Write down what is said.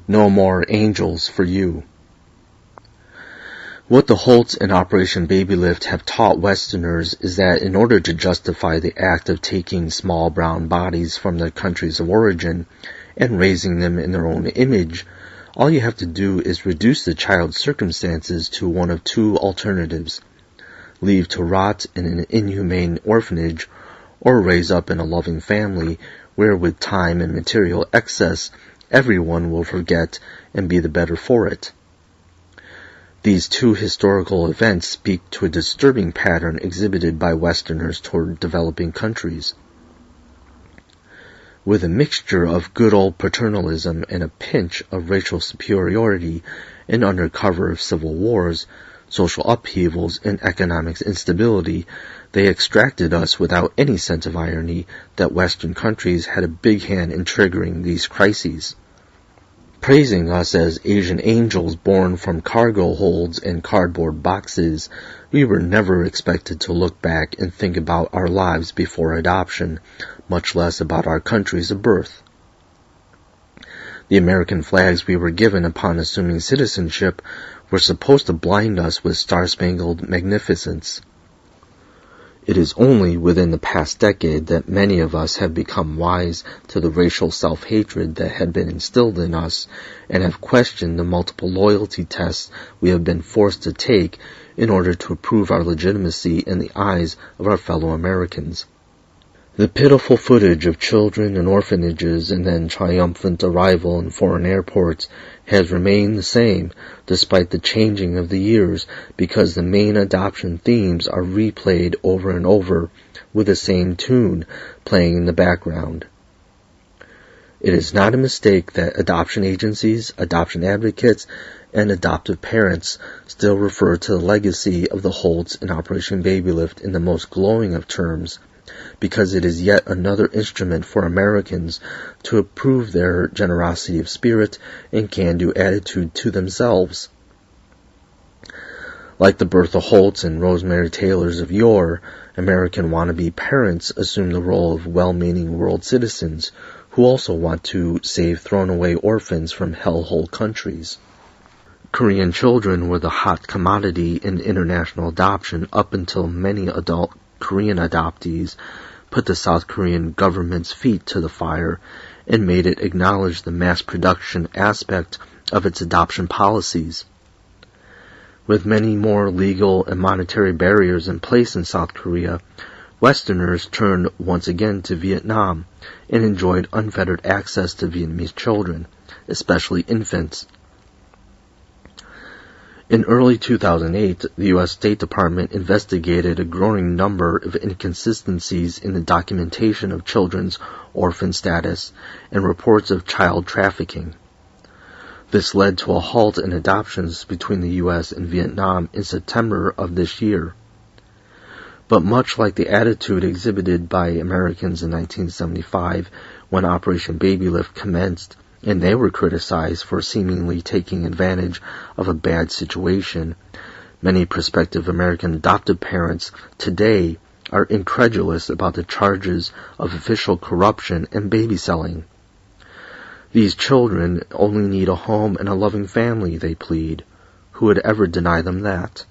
No more angels for you. What the Holtz and Operation Babylift have taught Westerners is that in order to justify the act of taking small brown bodies from their countries of origin and raising them in their own image, all you have to do is reduce the child's circumstances to one of two alternatives: leave to rot in an inhumane orphanage, or raise up in a loving family where with time and material excess everyone will forget and be the better for it. These two historical events speak to a disturbing pattern exhibited by Westerners toward developing countries. With a mixture of good old paternalism and a pinch of racial superiority, and under cover of civil wars, social upheavals, and economic instability, they extracted us without any sense of irony that Western countries had a big hand in triggering these crises. Praising us as Asian angels born from cargo holds and cardboard boxes, we were never expected to look back and think about our lives before adoption, much less about our countries of birth. The American flags we were given upon assuming citizenship were supposed to blind us with star-spangled magnificence. It is only within the past decade that many of us have become wise to the racial self-hatred that had been instilled in us and have questioned the multiple loyalty tests we have been forced to take in order to prove our legitimacy in the eyes of our fellow Americans. The pitiful footage of children in orphanages and then triumphant arrival in foreign airports has remained the same despite the changing of the years, because the main adoption themes are replayed over and over with the same tune playing in the background. It is not a mistake that adoption agencies, adoption advocates, and adoptive parents still refer to the legacy of the Holtz and Operation Babylift in the most glowing of terms, because it is yet another instrument for Americans to prove their generosity of spirit and can-do attitude to themselves. Like the Bertha Holtz and Rosemary Taylors of yore, American wannabe parents assume the role of well-meaning world citizens who also want to save thrown-away orphans from hellhole countries. Korean children were the hot commodity in international adoption up until many adult Korean adoptees put the South Korean government's feet to the fire and made it acknowledge the mass production aspect of its adoption policies. With many more legal and monetary barriers in place in South Korea, Westerners turned once again to Vietnam and enjoyed unfettered access to Vietnamese children, especially infants. In early 2008, the U.S. State Department investigated a growing number of inconsistencies in the documentation of children's orphan status and reports of child trafficking. This led to a halt in adoptions between the U.S. and Vietnam in September of this year. But much like the attitude exhibited by Americans in 1975 when Operation Babylift commenced, and they were criticized for seemingly taking advantage of a bad situation, many prospective American adoptive parents today are incredulous about the charges of official corruption and baby selling. These children only need a home and a loving family, they plead. Who would ever deny them that?